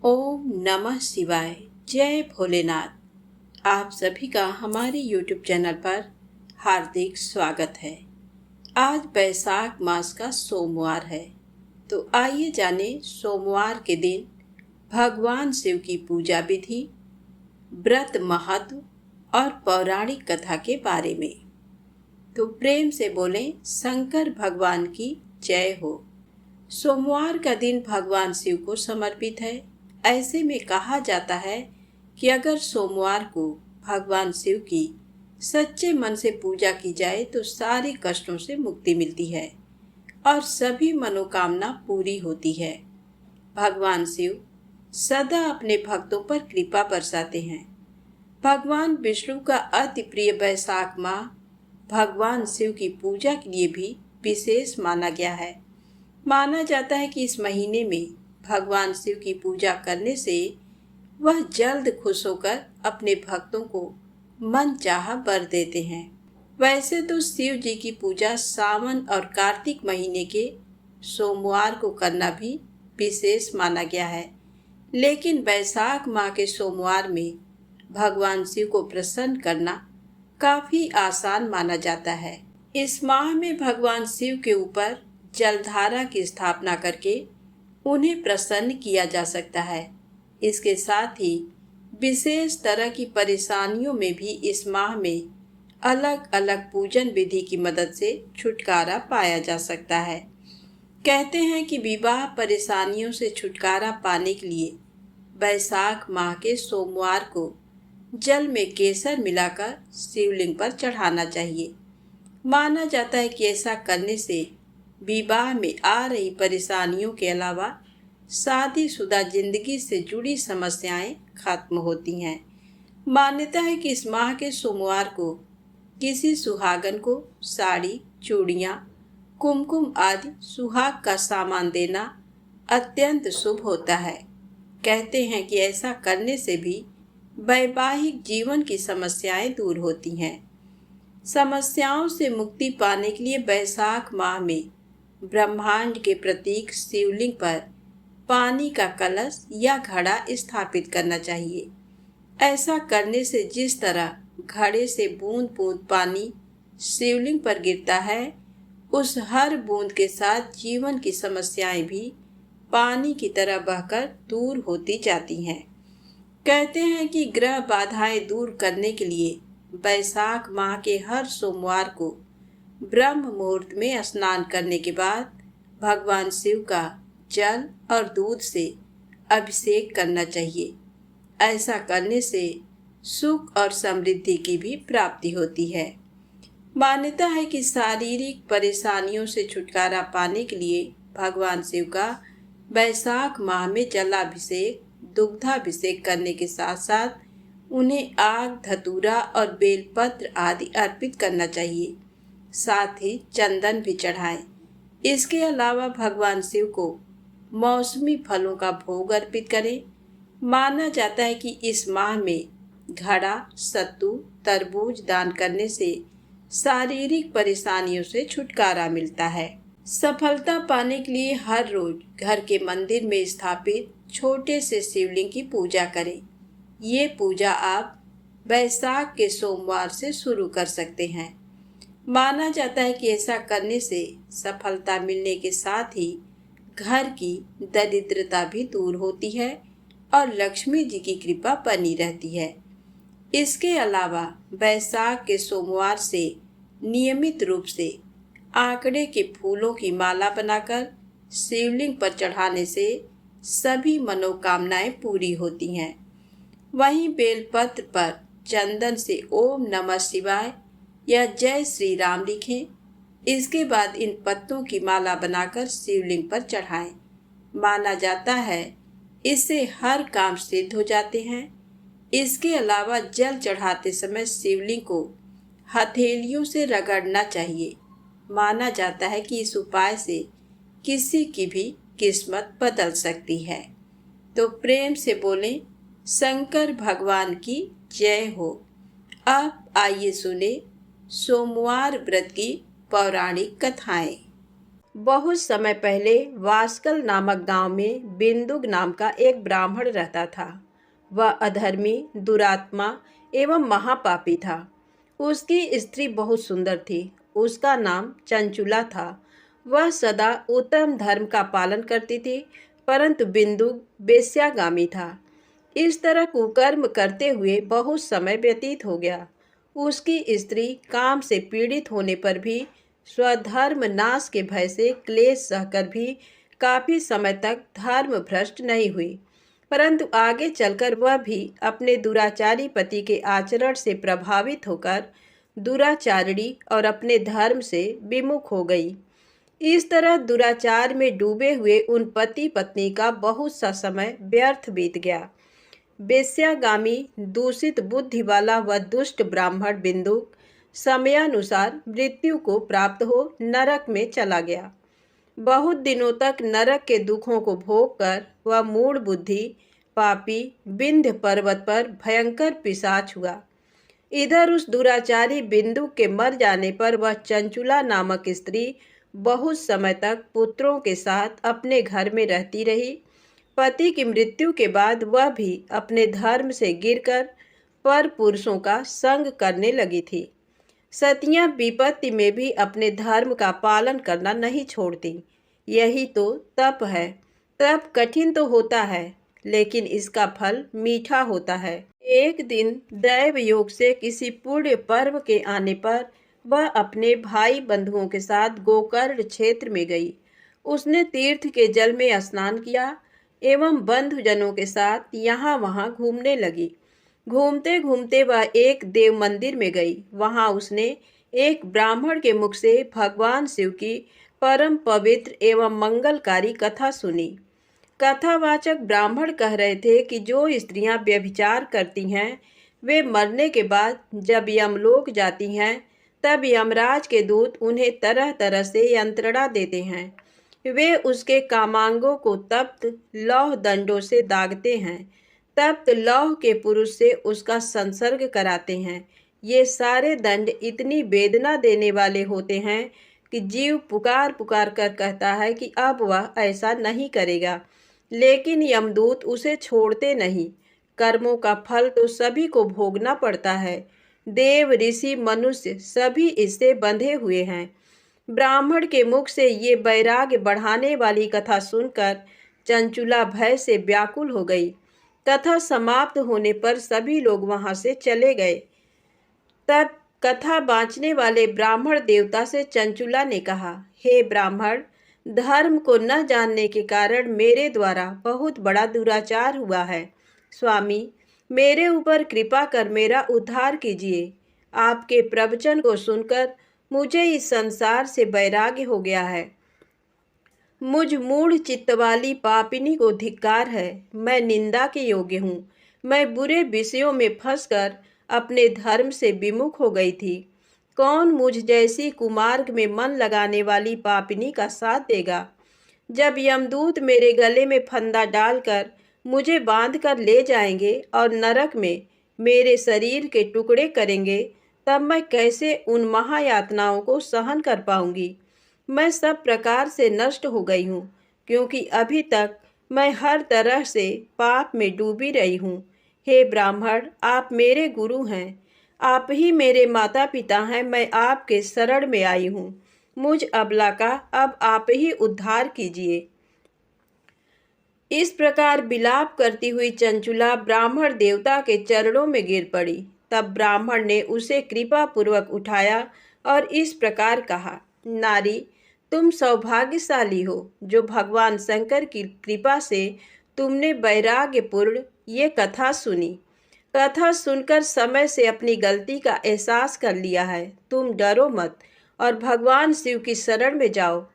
ओम नमः शिवाय। जय भोलेनाथ। आप सभी का हमारे YouTube चैनल पर हार्दिक स्वागत है। आज वैशाख मास का सोमवार है, तो आइए जाने सोमवार के दिन भगवान शिव की पूजा विधि, व्रत महत्व और पौराणिक कथा के बारे में। तो प्रेम से बोलें शंकर भगवान की जय हो। सोमवार का दिन भगवान शिव को समर्पित है। ऐसे में कहा जाता है कि अगर सोमवार को भगवान शिव की सच्चे मन से पूजा की जाए तो सारे कष्टों से मुक्ति मिलती है और सभी मनोकामना पूरी होती है। भगवान शिव सदा अपने भक्तों पर कृपा बरसाते हैं। भगवान विष्णु का अति प्रिय वैशाख माह भगवान शिव की पूजा के लिए भी विशेष माना गया है। माना जाता है कि इस महीने में भगवान शिव की पूजा करने से वह जल्द खुश होकर अपने भक्तों को मनचाहा वर देते हैं। वैसे तो शिव जी की पूजा सावन और कार्तिक महीने के सोमवार को करना भी विशेष माना गया है, लेकिन वैशाख माह के सोमवार में भगवान शिव को प्रसन्न करना काफी आसान माना जाता है। इस माह में भगवान शिव के ऊपर जलधारा की स्थापना करके उन्हें प्रसन्न किया जा सकता है। इसके साथ ही विशेष तरह की परेशानियों में भी इस माह में अलग अलग पूजन विधि की मदद से छुटकारा पाया जा सकता है। कहते हैं कि विवाह परेशानियों से छुटकारा पाने के लिए वैशाख माह के सोमवार को जल में केसर मिलाकर शिवलिंग पर चढ़ाना चाहिए। माना जाता है कि ऐसा करने से विवाह में आ रही परेशानियों के अलावा शादीशुदा जिंदगी से जुड़ी समस्याएं खत्म होती हैं। मान्यता है कि इस माह के सोमवार को किसी सुहागन को साड़ी, चूड़ियां, कुमकुम आदि सुहाग का सामान देना अत्यंत शुभ होता है। कहते हैं कि ऐसा करने से भी वैवाहिक जीवन की समस्याएं दूर होती हैं। समस्याओं से मुक्ति पाने के लिए वैशाख माह में ब्रह्मांड के प्रतीक शिवलिंग पर पानी का कलश या घड़ा स्थापित करना चाहिए। ऐसा करने से जिस तरह घड़े से बूंद बूंद पानी शिवलिंग पर गिरता है, उस हर बूंद के साथ जीवन की समस्याएं भी पानी की तरह बहकर दूर होती जाती हैं। कहते हैं कि ग्रह बाधाएं दूर करने के लिए वैशाख माह के हर सोमवार को ब्रह्म मुहूर्त में स्नान करने के बाद भगवान शिव का जल और दूध से अभिषेक करना चाहिए। ऐसा करने से सुख और समृद्धि की भी प्राप्ति होती है। मान्यता है कि शारीरिक परेशानियों से छुटकारा पाने के लिए भगवान शिव का वैशाख माह में जलाभिषेक, दुग्धाभिषेक करने के साथ साथ उन्हें आग, धतूरा और बेलपत्र आदि अर्पित करना चाहिए। साथ ही चंदन भी चढ़ाएं। इसके अलावा भगवान शिव को मौसमी फलों का भोग अर्पित करें। माना जाता है कि इस माह में घड़ा, सत्तू, तरबूज दान करने से शारीरिक परेशानियों से छुटकारा मिलता है। सफलता पाने के लिए हर रोज घर के मंदिर में स्थापित छोटे से शिवलिंग की पूजा करें। ये पूजा आप वैशाख के सोमवार से शुरू कर सकते हैं। माना जाता है कि ऐसा करने से सफलता मिलने के साथ ही घर की दरिद्रता भी दूर होती है और लक्ष्मी जी की कृपा बनी रहती है। इसके अलावा वैशाख के सोमवार से नियमित रूप से आंकड़े के फूलों की माला बनाकर शिवलिंग पर चढ़ाने से सभी मनोकामनाएं पूरी होती हैं। वहीं बेलपत्र पर चंदन से ओम नमः शिवाय या जय श्री राम लिखें। इसके बाद इन पत्तों की माला बनाकर शिवलिंग पर चढ़ाएं। माना जाता है इससे हर काम सिद्ध हो जाते हैं। इसके अलावा जल चढ़ाते समय शिवलिंग को हथेलियों से रगड़ना चाहिए। माना जाता है कि इस उपाय से किसी की भी किस्मत बदल सकती है। तो प्रेम से बोलें शंकर भगवान की जय हो। अब आइए सुने सोमवार व्रत की पौराणिक कथाएं। बहुत समय पहले वास्कल नामक गांव में बिंदुक नाम का एक ब्राह्मण रहता था। वह अधर्मी, दुरात्मा एवं महापापी था। उसकी स्त्री बहुत सुंदर थी। उसका नाम चंचुला था। वह सदा उत्तम धर्म का पालन करती थी, परंतु बिंदुक वेश्यागामी था। इस तरह कुकर्म करते हुए बहुत समय व्यतीत हो गया। उसकी स्त्री काम से पीड़ित होने पर भी, स्वधर्म नाश के भय से क्लेश सहकर भी काफी समय तक धर्म भ्रष्ट नहीं हुई, परंतु आगे चलकर वह भी अपने दुराचारी पति के आचरण से प्रभावित होकर दुराचारिणी और अपने धर्म से विमुख हो गई। इस तरह दुराचार में डूबे हुए उन पति पत्नी का बहुत सा समय व्यर्थ बीत गया। वेश्यागामी, दूषित बुद्धि वाला वह दुष्ट ब्राह्मण बिंदुक समयानुसार मृत्यु को प्राप्त हो नरक में चला गया। बहुत दिनों तक नरक के दुखों को भोग कर वह मूढ़ बुद्धि पापी विंध्य पर्वत पर भयंकर पिशाच हुआ। इधर उस दुराचारी बिंदु के मर जाने पर वह चंचुला नामक स्त्री बहुत समय तक पुत्रों के साथ अपने घर में रहती रही। पति की मृत्यु के बाद वह भी अपने धर्म से गिरकर पर पुरुषों का संग करने लगी थी। सतियां विपत्ति में भी अपने धर्म का पालन करना नहीं छोड़ती। यही तो तप है। तप कठिन तो होता है, लेकिन इसका फल मीठा होता है। एक दिन दैव योग से किसी पुण्य पर्व के आने पर वह अपने भाई बंधुओं के साथ गोकर्ण क्षेत्र में गई। उसने तीर्थ के जल में स्नान किया एवं बंधुजनों के साथ यहाँ वहाँ घूमने लगी। घूमते घूमते वह एक देव मंदिर में गई। वहाँ उसने एक ब्राह्मण के मुख से भगवान शिव की परम पवित्र एवं मंगलकारी कथा सुनी। कथावाचक ब्राह्मण कह रहे थे कि जो स्त्रियां व्यभिचार करती हैं, वे मरने के बाद जब यमलोक जाती हैं, तब यमराज के दूत उन्हें तरह तरह से यंत्रणा देते हैं। वे उसके कामांगों को तप्त लौह दंडों से दागते हैं। तप्त लौह के पुरुष से उसका संसर्ग कराते हैं। ये सारे दंड इतनी वेदना देने वाले होते हैं कि जीव पुकार पुकार कर कहता है कि अब वह ऐसा नहीं करेगा, लेकिन यमदूत उसे छोड़ते नहीं। कर्मों का फल तो सभी को भोगना पड़ता है। देव, ऋषि, मनुष्य सभी इससे बंधे हुए हैं। ब्राह्मण के मुख से ये वैराग्य बढ़ाने वाली कथा सुनकर चंचुला भय से व्याकुल हो गई। कथा समाप्त होने पर सभी लोग वहां से चले गए। तब कथा बाँचने वाले ब्राह्मण देवता से चंचुला ने कहा, हे ब्राह्मण, धर्म को न जानने के कारण मेरे द्वारा बहुत बड़ा दुराचार हुआ है। स्वामी, मेरे ऊपर कृपा कर मेरा उद्धार कीजिए। आपके प्रवचन को सुनकर मुझे इस संसार से वैराग्य हो गया है। मुझ मूढ़ चित्त वाली पापिनी को धिक्कार है। मैं निंदा के योग्य हूँ। मैं बुरे विषयों में फंसकर अपने धर्म से विमुख हो गई थी। कौन मुझ जैसी कुमार्ग में मन लगाने वाली पापिनी का साथ देगा? जब यमदूत मेरे गले में फंदा डालकर मुझे बांध कर ले जाएंगे और नरक में मेरे शरीर के टुकड़े करेंगे, तब मैं कैसे उन महायातनाओं को सहन कर पाऊंगी? मैं सब प्रकार से नष्ट हो गई हूँ, क्योंकि अभी तक मैं हर तरह से पाप में डूबी रही हूँ। हे ब्राह्मण, आप मेरे गुरु हैं। आप ही मेरे माता पिता हैं। मैं आपके शरण में आई हूँ। मुझ अबला का अब आप ही उद्धार कीजिए। इस प्रकार विलाप करती हुई चंचुला ब्राह्मण देवता के चरणों में गिर पड़ी। तब ब्राह्मण ने उसे कृपा पूर्वक उठाया और इस प्रकार कहा, नारी, तुम सौभाग्यशाली हो जो भगवान शंकर की कृपा से तुमने वैराग्यपूर्ण ये कथा सुनी। कथा सुनकर समय से अपनी गलती का एहसास कर लिया है। तुम डरो मत और भगवान शिव की शरण में जाओ।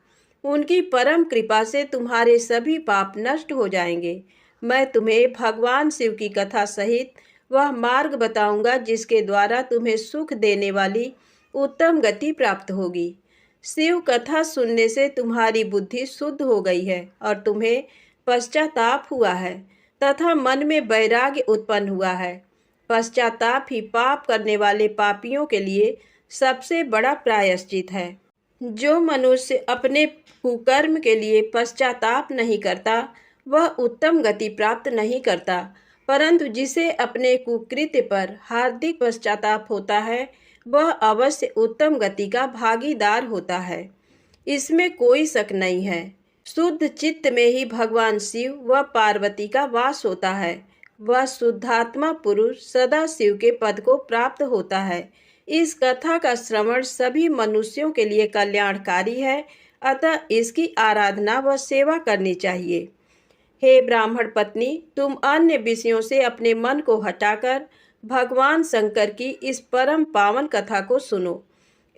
उनकी परम कृपा से तुम्हारे सभी पाप नष्ट हो जाएंगे। मैं तुम्हें भगवान शिव की कथा सहित वह मार्ग बताऊंगा जिसके द्वारा तुम्हें सुख देने वाली उत्तम गति प्राप्त होगी। शिव कथा सुनने से तुम्हारी बुद्धि शुद्ध हो गई है और तुम्हें पश्चाताप हुआ है तथा मन में वैराग्य उत्पन्न हुआ है। पश्चाताप ही पाप करने वाले पापियों के लिए सबसे बड़ा प्रायश्चित है। जो मनुष्य अपने कुकर्म के लिए पश्चाताप नहीं करता वह उत्तम गति प्राप्त नहीं करता, परंतु जिसे अपने कुकृत्य पर हार्दिक पश्चाताप होता है वह अवश्य उत्तम गति का भागीदार होता है। इसमें कोई शक नहीं है। शुद्ध चित्त में ही भगवान शिव व पार्वती का वास होता है। वह शुद्धात्मा पुरुष सदा शिव के पद को प्राप्त होता है। इस कथा का श्रवण सभी मनुष्यों के लिए कल्याणकारी है, अतः इसकी आराधना व सेवा करनी चाहिए। हे ब्राह्मण पत्नी, तुम अन्य विषयों से अपने मन को हटाकर भगवान शंकर की इस परम पावन कथा को सुनो।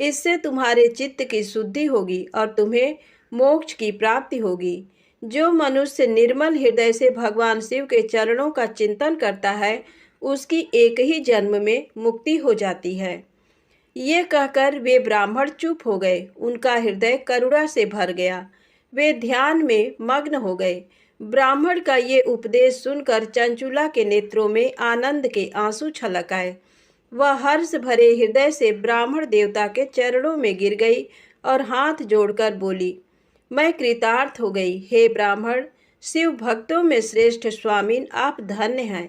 इससे तुम्हारे चित्त की शुद्धि होगी और तुम्हें मोक्ष की प्राप्ति होगी। जो मनुष्य निर्मल हृदय से भगवान शिव के चरणों का चिंतन करता है उसकी एक ही जन्म में मुक्ति हो जाती है। ये कहकर वे ब्राह्मण चुप हो गए। उनका हृदय करुणा से भर गया। वे ध्यान में मग्न हो गए। ब्राह्मण का ये उपदेश सुनकर चंचुला के नेत्रों में आनंद के आंसू छलक आए। वह हर्ष भरे हृदय से ब्राह्मण देवता के चरणों में गिर गई और हाथ जोड़कर बोली, मैं कृतार्थ हो गई। हे ब्राह्मण, शिव भक्तों में श्रेष्ठ स्वामीन, आप धन्य हैं।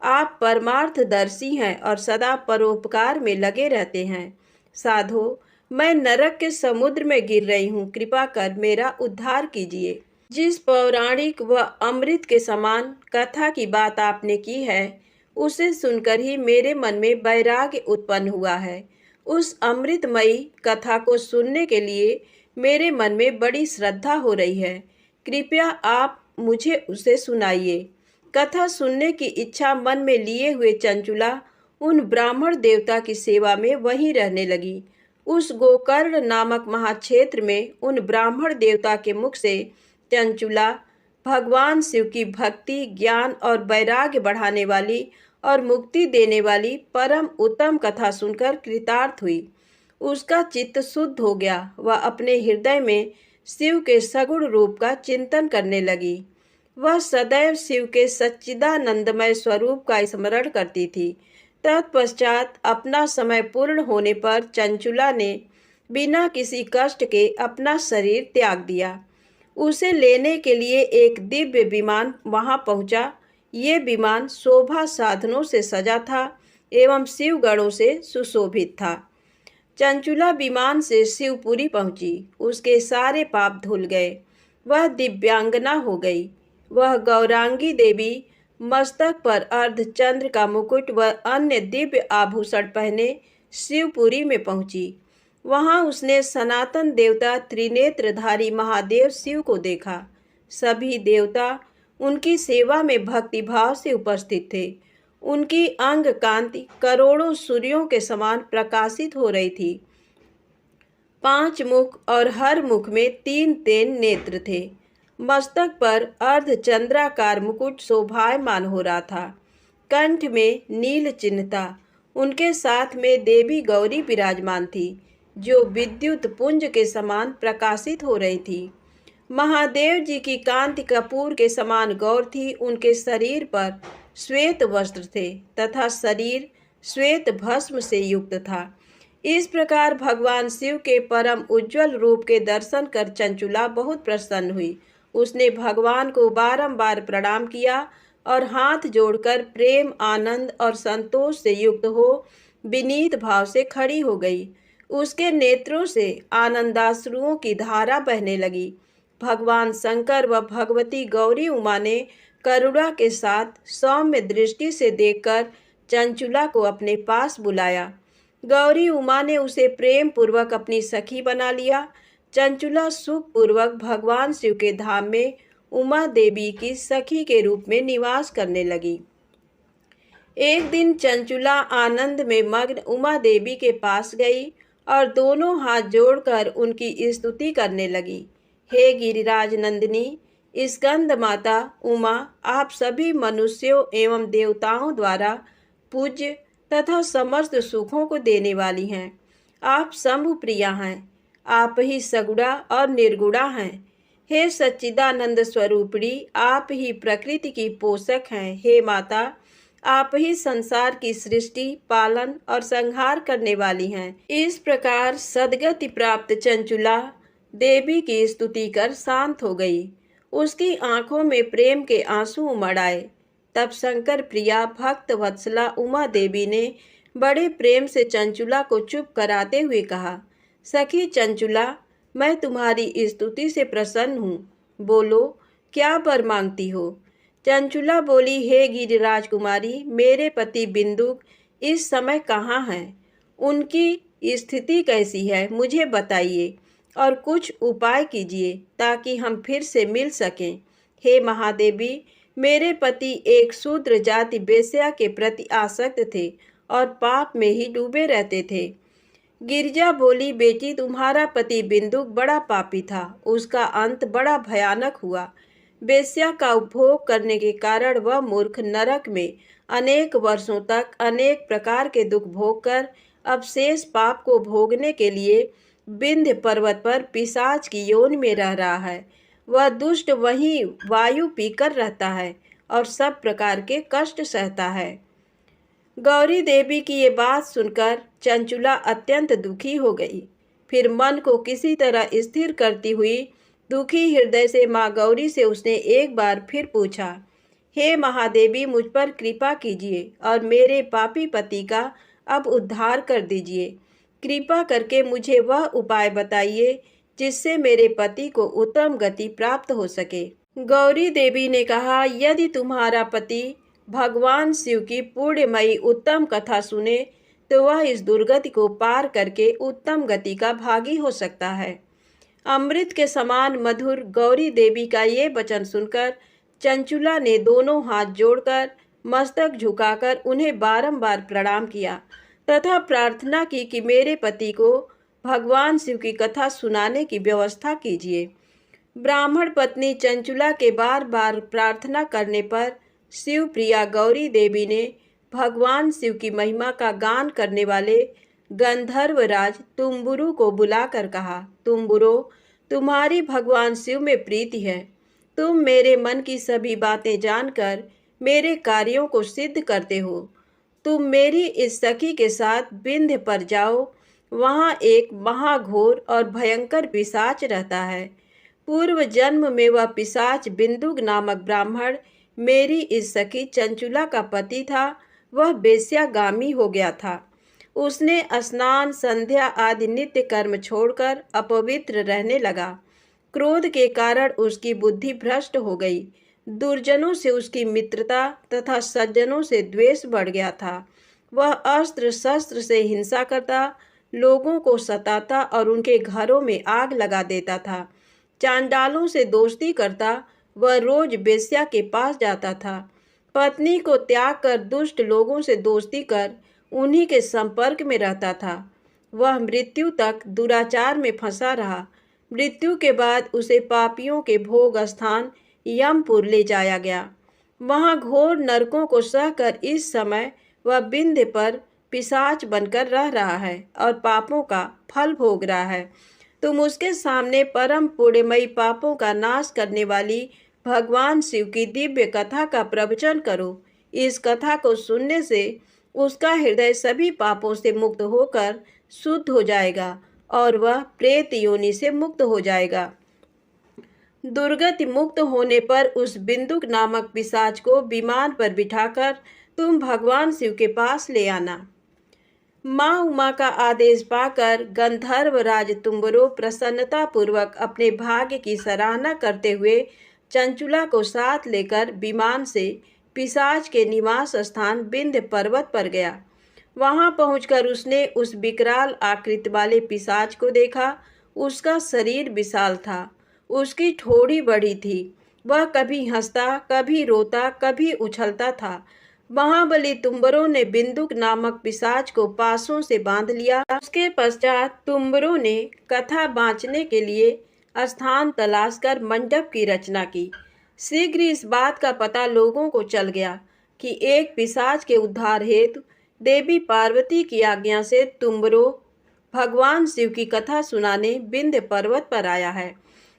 आप परमार्थदर्शी हैं और सदा परोपकार में लगे रहते हैं। साधो, मैं नरक के समुद्र में गिर रही हूँ, कृपा कर मेरा उद्धार कीजिए। जिस पौराणिक व अमृत के समान कथा की बात आपने की है उसे सुनकर ही मेरे मन में वैराग्य उत्पन्न हुआ है। उस अमृतमयी कथा को सुनने के लिए मेरे मन में बड़ी श्रद्धा हो रही है। कृपया आप मुझे उसे सुनाइए। कथा सुनने की इच्छा मन में लिए हुए चंचुला उन ब्राह्मण देवता की सेवा में वहीं रहने लगी। उस गोकर्ण नामक महाक्षेत्र में उन ब्राह्मण देवता के मुख से चंचुला भगवान शिव की भक्ति, ज्ञान और वैराग्य बढ़ाने वाली और मुक्ति देने वाली परम उत्तम कथा सुनकर कृतार्थ हुई। उसका चित्त शुद्ध हो गया। वह अपने हृदय में शिव के सगुण रूप का चिंतन करने लगी। वह सदैव शिव के सच्चिदानंदमय स्वरूप का स्मरण करती थी। तत्पश्चात अपना समय पूर्ण होने पर चंचुला ने बिना किसी कष्ट के अपना शरीर त्याग दिया। उसे लेने के लिए एक दिव्य विमान वहां पहुंचा। ये विमान शोभा साधनों से सजा था एवं शिवगणों से सुशोभित था। चंचुला विमान से शिवपुरी पहुंची। उसके सारे पाप धुल गए। वह दिव्यांगना हो गई। वह गौरांगी देवी मस्तक पर अर्धचंद्र का मुकुट व अन्य दिव्य आभूषण पहने शिवपुरी में पहुंची। वहां उसने सनातन देवता त्रिनेत्रधारी महादेव शिव को देखा। सभी देवता उनकी सेवा में भक्तिभाव से उपस्थित थे। उनकी अंग कांति करोड़ों सूर्यों के समान प्रकाशित हो रही थी। 5 मुख और हर मुख में 3 नेत्र थे। मस्तक पर अर्धचंद्राकार मुकुट शोभायमान हो रहा था। कंठ में नील चिन्ह था। उनके साथ में देवी गौरी विराजमान थी जो विद्युत पुंज के समान प्रकाशित हो रही थी। महादेव जी की कांति कपूर के समान गौर थी। उनके शरीर पर श्वेत वस्त्र थे तथा शरीर श्वेत भस्म से युक्त था। इस प्रकार भगवान शिव के परम उज्जवल रूप के दर्शन कर चंचुला बहुत प्रसन्न हुई। उसने भगवान को बारंबार प्रणाम किया और हाथ जोड़कर प्रेम, आनंद और संतोष से युक्त हो विनीत भाव से खड़ी हो गई। उसके नेत्रों से आनंदाश्रुओं की धारा बहने लगी। भगवान शंकर व भगवती गौरी उमा ने करुणा के साथ सौम्य दृष्टि से देखकर चंचुला को अपने पास बुलाया। गौरी उमा ने उसे प्रेम पूर्वक अपनी सखी बना लिया। चंचुला सुख पूर्वक भगवान शिव के धाम में उमा देवी की सखी के रूप में निवास करने लगी। एक दिन चंचुला आनंद में मग्न उमा देवी के पास गई और दोनों हाथ जोड़कर उनकी स्तुति करने लगी। हे गिरिराज नंदिनी, स्कंद माता उमा, आप सभी मनुष्यों एवं देवताओं द्वारा पूज्य तथा समस्त सुखों को देने वाली हैं। आप शंभु प्रिया हैं। आप ही सगुणा और निर्गुणा हैं। हे सच्चिदानंद स्वरूपिणी, आप ही प्रकृति की पोषक हैं। हे माता, आप ही संसार की सृष्टि, पालन और संहार करने वाली हैं। इस प्रकार सद्गति प्राप्त चंचुला देवी की स्तुति कर शांत हो गई। उसकी आंखों में प्रेम के आंसू उमड़ आए। तब शंकर प्रिया भक्त वत्सला उमा देवी ने बड़े प्रेम से चंचुला को चुप कराते हुए कहा, सखी चंचुला, मैं तुम्हारी स्तुति से प्रसन्न हूँ। बोलो, क्या वर मांगती हो? चंचुला बोली, हे गिरिराज कुमारी, मेरे पति बिंदुक इस समय कहाँ हैं? उनकी स्थिति कैसी है, मुझे बताइए और कुछ उपाय कीजिए ताकि हम फिर से मिल सकें। हे महादेवी, मेरे पति एक शूद्र जाति वेश्या के प्रति आसक्त थे और पाप में ही डूबे रहते थे। गिरिजा बोली, बेटी, तुम्हारा पति बिंदुक बड़ा पापी था, उसका अंत बड़ा भयानक हुआ। वेश्या का उपभोग करने के कारण वह मूर्ख नरक में अनेक वर्षों तक अनेक प्रकार के दुख भोगकर अब शेष पाप को भोगने के लिए विंध्य पर्वत पर पिशाच की योनि में रह रहा है। वह दुष्ट वहीं वायु पीकर रहता है और सब प्रकार के कष्ट सहता है। गौरी देवी की ये बात सुनकर चंचुला अत्यंत दुखी हो गई। फिर मन को किसी तरह स्थिर करती हुई दुखी हृदय से माँ गौरी से उसने एक बार फिर पूछा, हे महादेवी, मुझ पर कृपा कीजिए और मेरे पापी पति का अब उद्धार कर दीजिए। कृपा करके मुझे वह उपाय बताइए जिससे मेरे पति को उत्तम गति प्राप्त हो सके। गौरी देवी ने कहा, यदि तुम्हारा पति भगवान शिव की पुण्यमयी उत्तम कथा सुने तो वह इस दुर्गति को पार करके उत्तम गति का भागी हो सकता है। अमृत के समान मधुर गौरी देवी का ये वचन सुनकर चंचुला ने दोनों हाथ जोड़कर मस्तक झुकाकर उन्हें बारंबार प्रणाम किया तथा प्रार्थना की कि मेरे पति को भगवान शिव की कथा सुनाने की व्यवस्था कीजिए। ब्राह्मण पत्नी चंचुला के बार बार प्रार्थना करने पर शिव प्रिया गौरी देवी ने भगवान शिव की महिमा का गान करने वाले गंधर्वराज तुम्बुरु को बुलाकर कहा, तुम्बुरो, तुम्हारी भगवान शिव में प्रीति है। तुम मेरे मन की सभी बातें जानकर मेरे कार्यों को सिद्ध करते हो। तुम मेरी इस सखी के साथ विंध्य पर जाओ, वहाँ एक महाघोर और भयंकर पिशाच रहता है। पूर्व जन्म में वह पिशाच बिंदुक नामक ब्राह्मण मेरी इस सखी चंचुला का पति था। वह वेश्यागामी हो गया था। उसने स्नान, संध्या आदि नित्य कर्म छोड़कर अपवित्र रहने लगा। क्रोध के कारण उसकी बुद्धि भ्रष्ट हो गई। दुर्जनों से उसकी मित्रता तथा सज्जनों से द्वेष बढ़ गया था। वह अस्त्र शस्त्र से हिंसा करता, लोगों को सताता और उनके घरों में आग लगा देता था। चांडालों से दोस्ती करता, वह रोज वेश्या के पास जाता था। पत्नी को त्याग कर दुष्ट लोगों से दोस्ती कर उन्हीं के संपर्क में रहता था। वह मृत्यु तक दुराचार में फंसा रहा। मृत्यु के बाद उसे पापियों के भोग स्थान यमपुर ले जाया गया। वहाँ घोर नरकों को सहकर इस समय वह विंध्य पर पिशाच बनकर रह रहा है और पापों का फल भोग रहा है। तुम उसके सामने परम पुण्यमयी पापों का नाश करने वाली भगवान शिव की दिव्य कथा का प्रवचन करो। इस कथा को सुनने से उसका हृदय सभी पापों से मुक्त होकर शुद्ध हो जाएगा और वह प्रेत योनि से मुक्त हो जाएगा। दुर्गति मुक्त होने पर उस बिंदुक नामक पिशाच को विमान पर बिठाकर तुम भगवान शिव के पास ले आना। माँ उमा का आदेश पाकर गंधर्वराज तुम्बरो प्रसन्नता पूर्वक अपने भाग्य की सराहना करते हुए चंचुला को साथ लेकर विमान से पिशाच के निवास स्थान विंध्य पर्वत पर गया। वहां पहुंचकर उसने उस विकराल आकृति वाले पिशाच को देखा। उसका शरीर विशाल था, उसकी ठोड़ी बड़ी थी। वह कभी हंसता, कभी रोता, कभी उछलता था। महाबली तुम्बरों ने बिंदुक नामक पिशाच को पासों से बांध लिया। उसके पश्चात तुम्बरों ने कथा बाँचने के लिए स्थान तलाश कर मंडप की रचना की। शीघ्र इस बात का पता लोगों को चल गया कि एक पिशाच के उद्धार हेतु देवी पार्वती की आज्ञा से तुम्बरो भगवान शिव की कथा सुनाने विंध्य पर्वत पर आया है।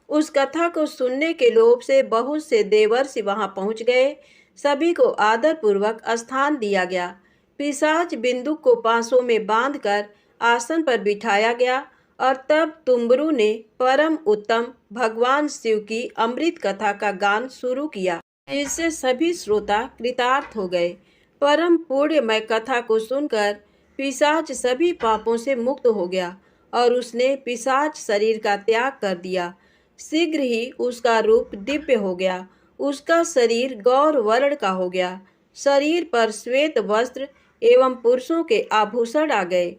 उस कथा को सुनने के लोभ से बहुत से देवर्षि वहां पहुंच गए। सभी को आदर पूर्वक स्थान दिया गया। पिशाच बिंदु को पांसों में बांधकर आसन पर बिठाया गया और तब तुम्बरू ने परम उत्तम भगवान शिव की अमृत कथा का गान शुरू किया। इससे सभी श्रोता कृतार्थ हो गए। परम पुण्यमय कथा को सुनकर पिशाच सभी पापों से मुक्त हो गया और उसने पिशाच शरीर का त्याग कर दिया। शीघ्र ही उसका रूप दिव्य हो गया। उसका शरीर गौर वर्ण का हो गया। शरीर पर श्वेत वस्त्र एवं पुरुषों के आभूषण आ गए।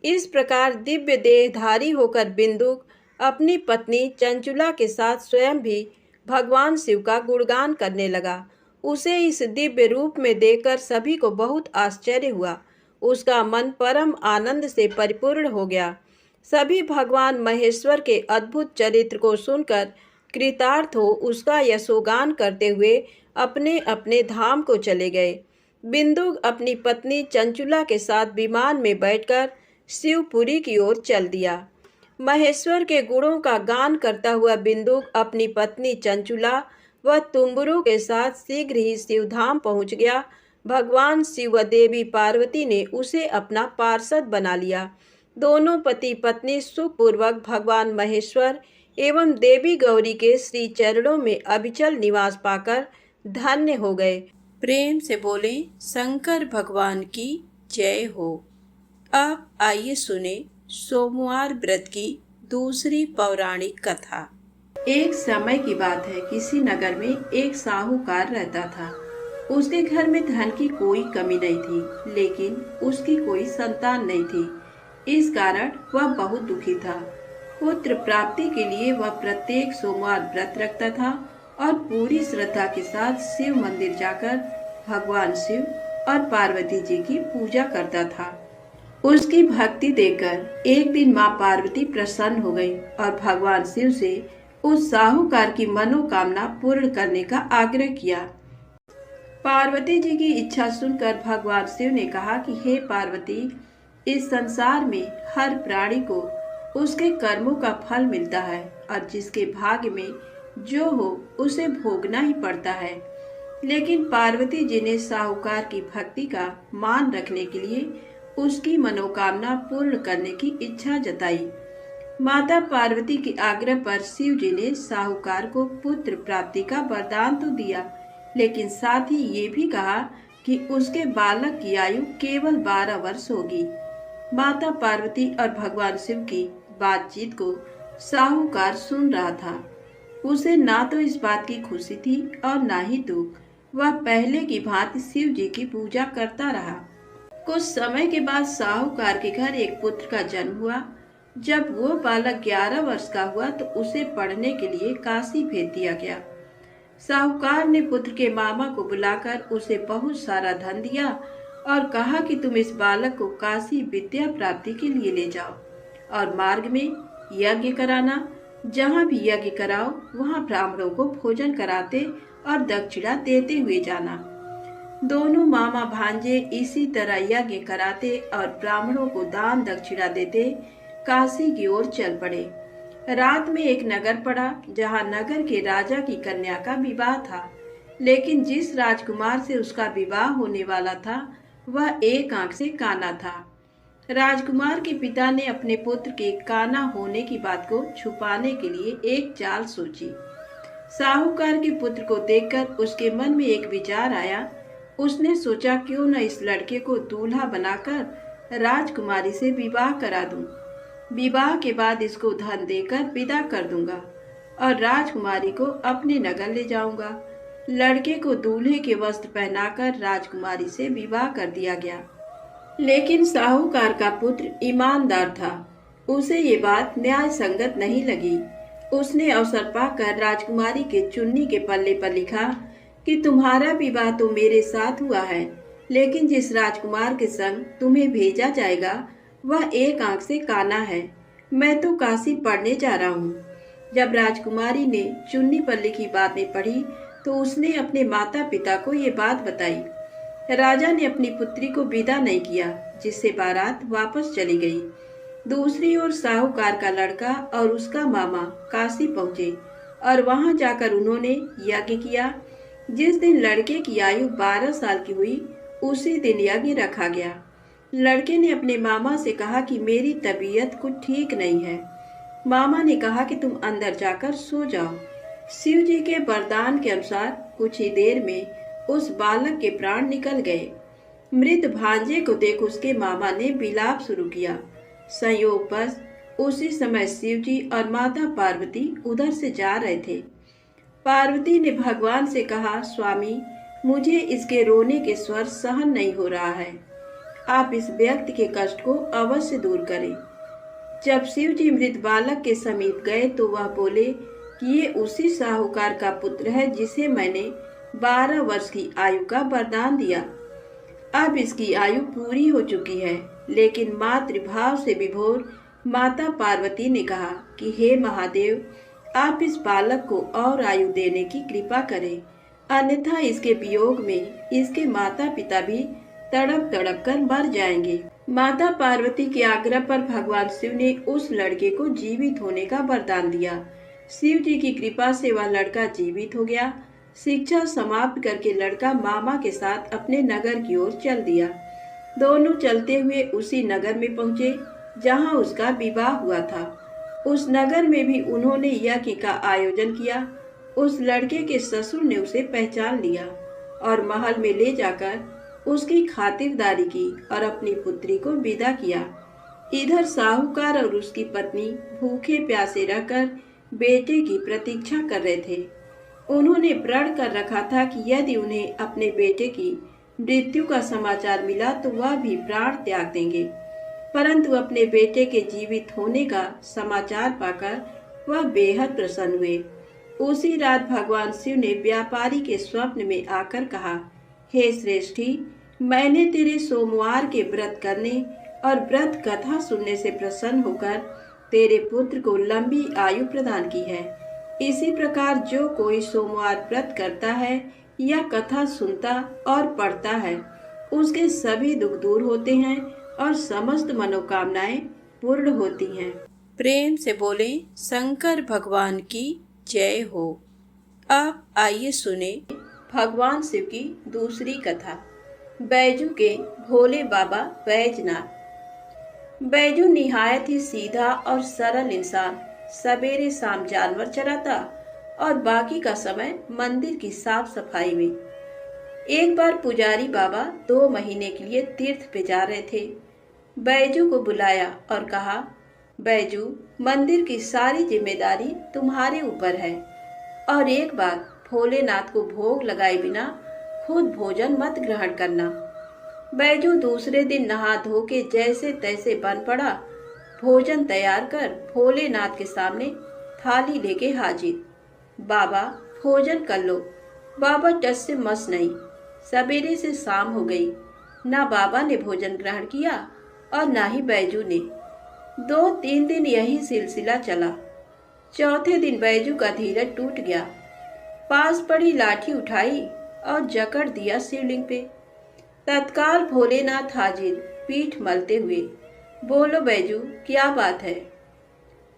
इस प्रकार दिव्य देहधारी होकर बिंदुक अपनी पत्नी चंचुला के साथ स्वयं भी भगवान शिव का गुणगान करने लगा। उसे इस दिव्य रूप में देखकर सभी को बहुत आश्चर्य हुआ। उसका मन परम आनंद से परिपूर्ण हो गया। सभी भगवान महेश्वर के अद्भुत चरित्र को सुनकर कृतार्थ हो उसका यशोगान करते हुए अपने अपने धाम को चले गए। बिंदुक अपनी पत्नी चंचुला के साथ विमान में बैठकर शिवपुरी की ओर चल दिया। महेश्वर के गुणों का गान करता हुआ बिंदुक अपनी पत्नी चंचुला व तुम्बरू के साथ शीघ्र ही शिवधाम पहुंच गया। भगवान शिव व देवी पार्वती ने उसे अपना पार्षद बना लिया। दोनों पति पत्नी सुखपूर्वक भगवान महेश्वर एवं देवी गौरी के श्री चरणों में अविचल निवास पाकर धन्य हो गए। प्रेम से बोले शंकर भगवान की जय हो। अब आइए सुने सोमवार व्रत की दूसरी पौराणिक कथा। एक समय की बात है, किसी नगर में एक साहूकार रहता था। उसके घर में धन की कोई कमी नहीं थी, लेकिन उसकी कोई संतान नहीं थी। इस कारण वह बहुत दुखी था। पुत्र प्राप्ति के लिए वह प्रत्येक सोमवार व्रत रखता था और पूरी श्रद्धा के साथ शिव मंदिर जाकर भगवान शिव और पार्वती जी की पूजा करता था। उसकी भक्ति देखकर एक दिन माँ पार्वती प्रसन्न हो गई और भगवान शिव से उस साहूकार की मनोकामना पूर्ण करने का आग्रह किया। पार्वती जी की इच्छा सुनकर भगवान शिव ने कहा कि हे पार्वती, इस संसार में हर प्राणी को उसके कर्मों का फल मिलता है और जिसके भाग्य में जो हो उसे भोगना ही पड़ता है। लेकिन पार्वती जी ने साहूकार की भक्ति का मान रखने के लिए उसकी मनोकामना पूर्ण करने की इच्छा जताई। माता पार्वती के आग्रह पर शिव जी ने साहूकार को पुत्र प्राप्ति का वरदान तो दिया, लेकिन साथ ही ये भी कहा कि उसके बालक की आयु केवल 12 वर्ष होगी। माता पार्वती और भगवान शिव की बातचीत को साहूकार सुन रहा था। उसे ना तो इस बात की खुशी थी और ना ही दुख। वह पहले की भांति शिव जी की पूजा करता रहा। कुछ समय के बाद साहूकार के घर एक पुत्र का जन्म हुआ। जब वो बालक 11 वर्ष का हुआ तो उसे पढ़ने के लिए काशी भेज दिया गया। साहूकार ने पुत्र के मामा को बुलाकर उसे बहुत सारा धन दिया और कहा कि तुम इस बालक को काशी विद्या प्राप्ति के लिए ले जाओ और मार्ग में यज्ञ कराना। जहाँ भी यज्ञ कराओ वहाँ ब्राह्मणों को भोजन कराते और दक्षिणा देते हुए जाना। दोनों मामा भांजे इसी तरह यज्ञ कराते और ब्राह्मणों को दान दक्षिणा देते काशी की ओर चल पड़े। रात में एक नगर पड़ा जहाँ नगर के राजा की कन्या का विवाह था, लेकिन जिस राजकुमार से उसका विवाह होने वाला था वह एक आंख से काना था। राजकुमार के पिता ने अपने पुत्र के काना होने की बात को छुपाने के लिए एक चाल सोची। साहूकार के पुत्र को देखकर उसके मन में एक विचार आया। उसने सोचा क्यों न इस लड़के को दूल्हा बनाकर राजकुमारी से विवाह करा दूं। विवाह के बाद इसको धन देकर विदा कर दूंगा और राजकुमारी को अपने नगर ले जाऊंगा। लड़के को दूल्हे के वस्त्र पहनाकर राजकुमारी से विवाह कर दिया गया। लेकिन साहूकार का पुत्र ईमानदार था। उसे ये बात न्याय संगत नहीं लगी। उसने अवसर पाकर राजकुमारी के चुन्नी के पल्ले पर लिखा कि तुम्हारा विवाह तो मेरे साथ हुआ है, लेकिन जिस राजकुमार के संग तुम्हें भेजा जाएगा वह एक आंख से काना है। मैं तो काशी पढ़ने जा रहा हूँ। जब राजकुमारी ने चुन्नी पर लिखी बातें पढ़ी तो उसने अपने माता पिता को ये बात बताई। राजा ने अपनी पुत्री को विदा नहीं किया, जिससे बारात वापस चली गई। दूसरी ओर साहूकार का लड़का और उसका मामा काशी पहुँचे और वहां जाकर उन्होंने यज्ञ किया। जिस दिन लड़के की आयु 12 साल की हुई उसी दिन यज्ञ रखा गया। लड़के ने अपने मामा से कहा कि मेरी तबीयत कुछ ठीक नहीं है। मामा ने कहा कि तुम अंदर जाकर सो जाओ। शिव जी के वरदान के अनुसार कुछ ही देर में उस बालक के प्राण निकल गए। मृत भांजे को देख उसके मामा ने विलाप शुरू किया। संयोगवश उसी समय शिव जी और माता पार्वती उधर से जा रहे थे। पार्वती ने भगवान से कहा, स्वामी, मुझे इसके रोने के स्वर सहन नहीं हो रहा है। आप इस व्यक्ति के कष्ट को अवश्य दूर करें। जब शिव जी मृत बालक के समीप गए तो वह बोले कि ये उसी साहूकार का पुत्र है जिसे मैंने 12 वर्ष की आयु का वरदान दिया। अब इसकी आयु पूरी हो चुकी है। लेकिन मातृभाव से विभोर माता पार्वती ने कहा कि हे महादेव, आप इस बालक को और आयु देने की कृपा करें, अन्यथा इसके वियोग में इसके माता पिता भी तड़प तड़प कर मर जाएंगे। माता पार्वती के आग्रह पर भगवान शिव ने उस लड़के को जीवित होने का वरदान दिया। शिव जी की कृपा से वह लड़का जीवित हो गया। शिक्षा समाप्त करके लड़का मामा के साथ अपने नगर की ओर चल दिया। दोनों चलते हुए उसी नगर में पहुंचे जहां उसका विवाह हुआ था। उस नगर में भी उन्होंने यज्ञ का आयोजन किया। उस लड़के के ससुर ने उसे पहचान लिया और महल में ले जाकर उसकी खातिरदारी की और अपनी पुत्री को विदा किया। इधर साहूकार और उसकी पत्नी भूखे प्यासे रहकर बेटे की प्रतीक्षा कर रहे थे। उन्होंने प्रण कर रखा था कि यदि उन्हें अपने बेटे की मृत्यु का समाचार मिला तो वह भी प्राण त्याग देंगे, परंतु अपने बेटे के जीवित होने का समाचार पाकर वह बेहद प्रसन्न हुए। उसी रात भगवान शिव ने व्यापारी के स्वप्न में आकर कहा, हे श्रेष्ठी, मैंने तेरे सोमवार के व्रत करने और व्रत कथा सुनने से प्रसन्न होकर तेरे पुत्र को लंबी आयु प्रदान की है। इसी प्रकार जो कोई सोमवार व्रत करता है या कथा सुनता और पढ़ता है, उसके सभी दुख दूर होते हैं और समस्त मनोकामनाएं पूर्ण होती हैं। प्रेम से बोले शंकर भगवान की जय हो। अब आइए सुने भगवान शिव की दूसरी कथा, बैजू के भोले बाबा बैजनाथ। बैजू निहायत ही सीधा और सरल इंसान सवेरे शाम जानवर चराता और बाकी का समय मंदिर की साफ सफाई में। एक बार पुजारी बाबा 2 महीने के लिए तीर्थ पे जा रहे थे। बैजू को बुलाया और कहा, बैजू, मंदिर की सारी जिम्मेदारी तुम्हारे ऊपर है और एक बार भोलेनाथ को भोग लगाए बिना खुद भोजन मत ग्रहण करना। बैजू दूसरे दिन नहा धो के जैसे तैसे बन पड़ा। भोजन तैयार कर भोलेनाथ के सामने थाली लेके हाजिर। बाबा, भोजन कर लो। बाबा टस से मस नहीं। सवेरे से शाम हो गई, ना बाबा ने भोजन ग्रहण किया और ना ही बैजू ने। 2-3 दिन यही सिलसिला चला। चौथे दिन बैजू का धीरज टूट गया। पास पड़ी लाठी उठाई और जकड़ दिया शिवलिंग पे। तत्काल भोलेनाथ हाजिर, पीठ मलते हुए। बोलो बैजू, क्या बात है?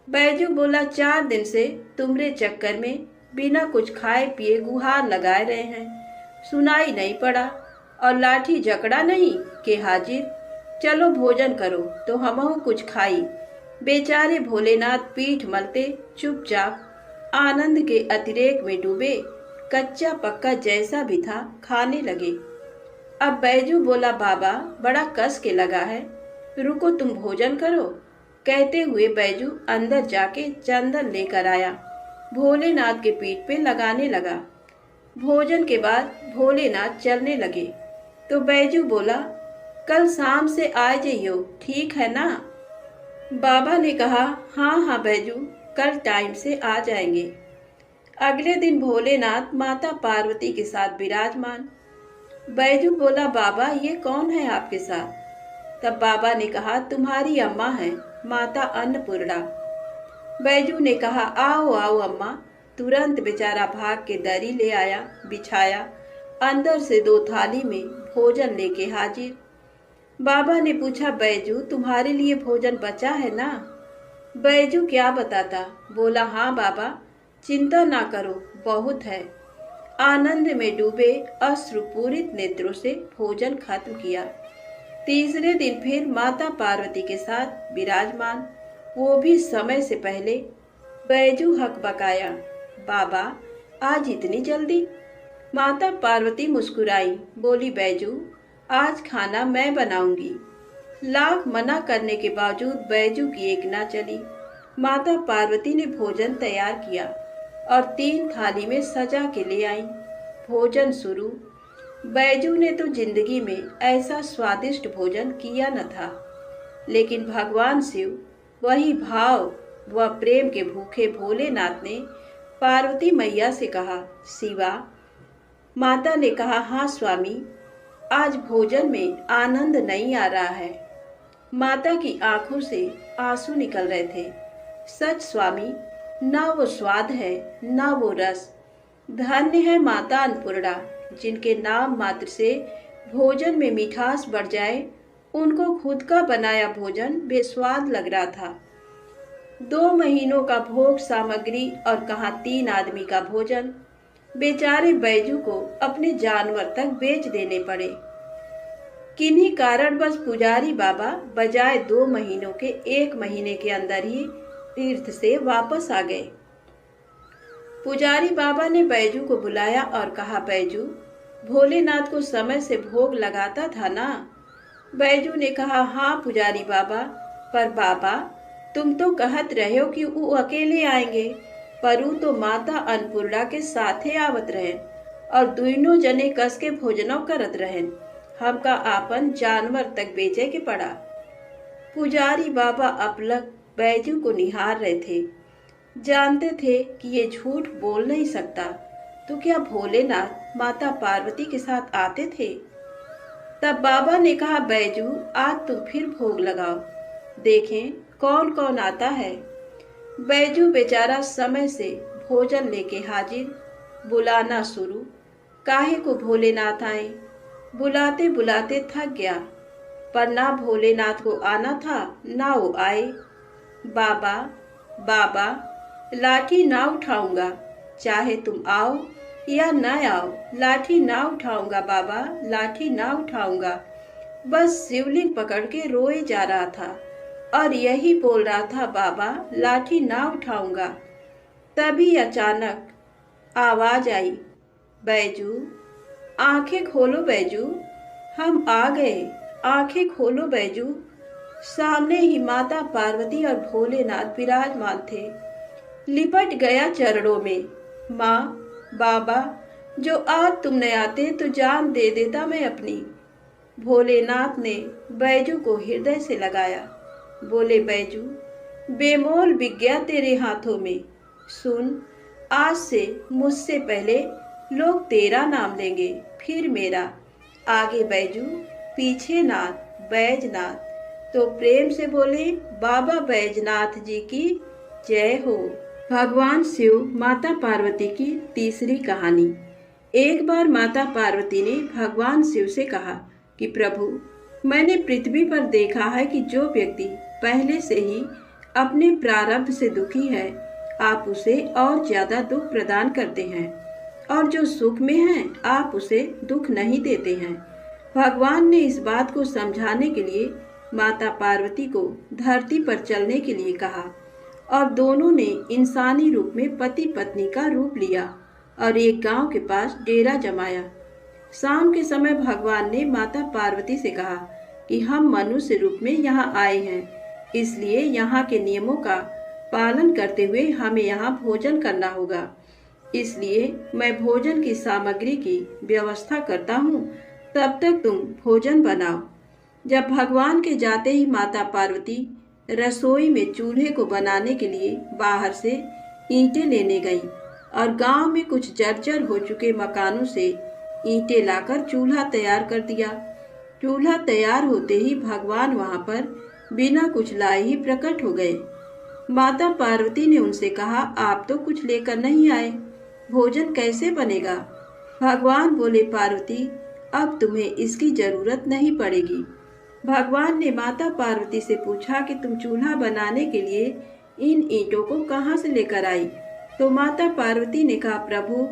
बैजू बोला, 4 दिन से तुम्हारे चक्कर में बिना कुछ खाए पिए गुहार लगाए रहे हैं, सुनाई नहीं पड़ा और लाठी जकड़ा नहीं के हाजिर। चलो भोजन करो तो हमहु कुछ खाई। बेचारे भोलेनाथ पीठ मलते चुपचाप आनंद के अतिरेक में डूबे, कच्चा पक्का जैसा भी था खाने लगे। अब बैजू बोला, बाबा, बड़ा कस के लगा है, रुको तुम भोजन करो। कहते हुए बैजू अंदर जाके चंदन लेकर आया, भोलेनाथ के पीठ पे लगाने लगा। भोजन के बाद भोलेनाथ चलने लगे तो बैजू बोला, कल शाम से आ जाइयो, ठीक है ना? बाबा ने कहा, हाँ हाँ बैजू, कल टाइम से आ जाएंगे। अगले दिन भोलेनाथ माता पार्वती के साथ विराजमान। बैजू बोला, बाबा, ये कौन है आपके साथ? तब बाबा ने कहा, तुम्हारी अम्मा है, माता अन्नपूर्णा। बैजू ने कहा, आओ आओ अम्मा। तुरंत बेचारा भाग के दरी ले आया, बिछाया, अंदर से 2 थाली में भोजन लेके हाजिर। बाबा ने पूछा, बैजू, तुम्हारे लिए भोजन बचा है ना? बैजू क्या बताता, बोला, हाँ बाबा, चिंता ना करो, बहुत है। आनंद में डूबे अश्रुपूरित नेत्रों से भोजन खत्म किया। तीसरे दिन फिर माता पार्वती के साथ विराजमान, वो भी समय से पहले। बैजू हकबकाया, बाबा आज इतनी जल्दी? माता पार्वती मुस्कुराई, बोली बैजू आज खाना मैं बनाऊंगी। लाख मना करने के बावजूद बैजू की एक ना चली। माता पार्वती ने भोजन तैयार किया और 3 थाली में सजा के ले आई। भोजन शुरू। बैजू ने तो जिंदगी में ऐसा स्वादिष्ट भोजन किया न था, लेकिन भगवान शिव वही भाव व प्रेम के भूखे भोलेनाथ ने पार्वती मैया से कहा, शिवा। माता ने कहा, हाँ स्वामी, आज भोजन में आनंद नहीं आ रहा है। माता की आंखों से आंसू निकल रहे थे। सच स्वामी, ना वो स्वाद है ना वो रस। धन्य है माता अन्नपूर्णा, जिनके नाम मात्र से भोजन में मिठास बढ़ जाए। उनको खुद का बनाया भोजन बेस्वाद लग रहा था। 2 महीनों का भोग सामग्री और कहाँ 3 आदमी का भोजन। बेचारे बैजू को अपने जानवर तक बेच देने पड़े। किन्हीं कारणवश पुजारी बाबा बजाय 2 महीनों के 1 महीने के अंदर ही तीर्थ से वापस आ गए। पुजारी बाबा ने बैजू को बुलाया और कहा, बैजू भोलेनाथ को समय से भोग लगाता था ना? बैजू ने कहा, हाँ पुजारी बाबा, पर बाबा तुम तो कहत रहे हो कि वो अकेले आएंगे, पर वो तो माता अन्नपूर्णा के साथे आवत रहें और दोनों जने कस के भोजनों करत रहें। हमका आपन जानवर तक बेचे के पड़ा। पुजारी बाबा अपलक बैजू को निहार रहे थे। जानते थे कि ये झूठ बोल नहीं सकता, तो क्या भोलेनाथ माता पार्वती के साथ आते थे? तब बाबा ने कहा, बैजू आज तुम फिर भोग लगाओ, देखें कौन कौन आता है। बैजू बेचारा समय से भोजन लेके हाजिर। बुलाना शुरू। काहे को भोलेनाथ आए? बुलाते बुलाते थक गया, पर ना भोलेनाथ को आना था ना वो आए। बाबा बाबा, लाठी ना उठाऊंगा, चाहे तुम आओ या न आओ, लाठी ना उठाऊंगा बाबा, लाठी ना उठाऊंगा। बस शिवलिंग पकड़ के रोए जा रहा था और यही बोल रहा था, बाबा लाठी ना उठाऊंगा। तभी अचानक आवाज आई, बैजू आंखें खोलो बैजू, हम आ गए, आंखें खोलो बैजू। सामने ही माता पार्वती और भोलेनाथ विराजमान थे। लिपट गया चरणों में, माँ बाबा, जो आज तुम न आते तो जान दे देता मैं अपनी। भोलेनाथ ने बैजू को हृदय से लगाया। बोले, बैजू बेमोल बिक गया तेरे हाथों में। सुन, आज से मुझसे पहले लोग तेरा नाम लेंगे, फिर मेरा। आगे बैजू, पीछे नाथ, बैजनाथ। तो प्रेम से बोले, बाबा बैजनाथ जी की जय हो। भगवान शिव माता पार्वती की तीसरी कहानी। एक बार माता पार्वती ने भगवान शिव से कहा कि प्रभु, मैंने पृथ्वी पर देखा है कि जो व्यक्ति पहले से ही अपने प्रारब्ध से दुखी है, आप उसे और ज्यादा दुख प्रदान करते हैं, और जो सुख में है आप उसे दुख नहीं देते हैं। भगवान ने इस बात को समझाने के लिए माता पार्वती को धरती पर चलने के लिए कहा और दोनों ने इंसानी रूप में पति पत्नी का रूप लिया और एक गांव के पास डेरा जमाया। शाम के समय भगवान ने माता पार्वती से कहा कि हम मनुष्य रूप में यहाँ आए हैं, इसलिए यहाँ के नियमों का पालन करते हुए हमें यहाँ भोजन करना होगा। इसलिए मैं भोजन की सामग्री की व्यवस्था करता हूँ, तब तक तुम भोजन बनाओ। जब भगवान के जाते ही माता पार्वती रसोई में चूल्हे को बनाने के लिए बाहर से ईंटें लेने गई और गांव में कुछ जर्जर हो चुके मकानों से ईंटें लाकर चूल्हा तैयार कर दिया। चूल्हा तैयार होते ही भगवान वहां पर बिना कुछ लाए ही प्रकट हो गए। माता पार्वती ने उनसे कहा, आप तो कुछ लेकर नहीं आए, भोजन कैसे बनेगा? भगवान बोले, पार्वती अब तुम्हें इसकी जरूरत नहीं पड़ेगी। भगवान ने माता पार्वती से पूछा कि तुम चूल्हा बनाने के लिए इन ईंटों को कहाँ से लेकर आई? तो माता पार्वती ने कहा, प्रभु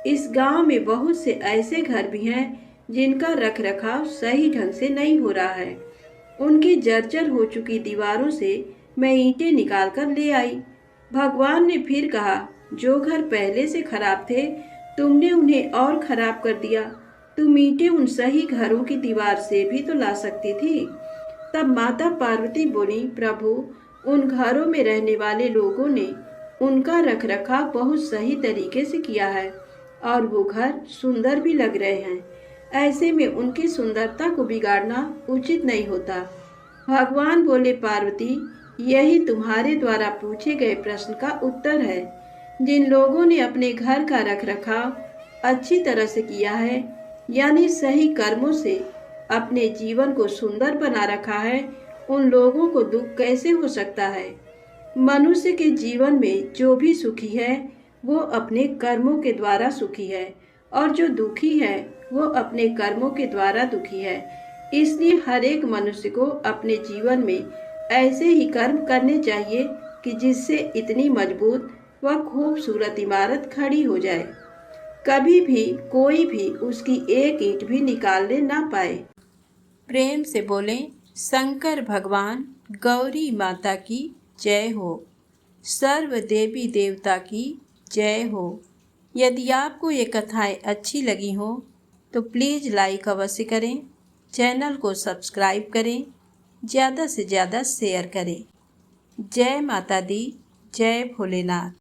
इस गांव में बहुत से ऐसे घर भी हैं जिनका रखरखाव सही ढंग से नहीं हो रहा है। उनकी जर्जर हो चुकी दीवारों से मैं ईंटें निकाल कर ले आई। भगवान ने फिर कहा, जो घर पहले से खराब थे तुमने उन्हें और खराब कर दिया। तुम ईंटें उन सही घरों की दीवार से भी तो ला सकती थी। तब माता पार्वती बोली, प्रभु, उन घरों में रहने वाले लोगों ने उनका रखरखाव बहुत सही तरीके से किया है और वो घर सुंदर भी लग रहे हैं। ऐसे में उनकी सुंदरता को बिगाड़ना उचित नहीं होता। भगवान बोले, पार्वती, यही तुम्हारे द्वारा पूछे गए प्रश्न का उत्तर है। जिन लोगों ने अपने घर का रखरखाव अच्छी तरह से किया है, यानी सही कर्मों से अपने जीवन को सुंदर बना रखा है, उन लोगों को दुख कैसे हो सकता है। मनुष्य के जीवन में जो भी सुखी है वो अपने कर्मों के द्वारा सुखी है और जो दुखी है वो अपने कर्मों के द्वारा दुखी है। इसलिए हर एक मनुष्य को अपने जीवन में ऐसे ही कर्म करने चाहिए कि जिससे इतनी मजबूत व खूबसूरत इमारत खड़ी हो जाए, कभी भी कोई भी उसकी एक ईंट भी निकालने ना पाए। प्रेम से बोले, शंकर भगवान, गौरी माता की जय हो, सर्व देवी देवता की जय हो। यदि आपको ये कथाएं अच्छी लगी हो तो प्लीज़ लाइक अवश्य करें, चैनल को सब्सक्राइब करें, ज़्यादा से ज़्यादा शेयर करें। जय माता दी, जय भोलेनाथ।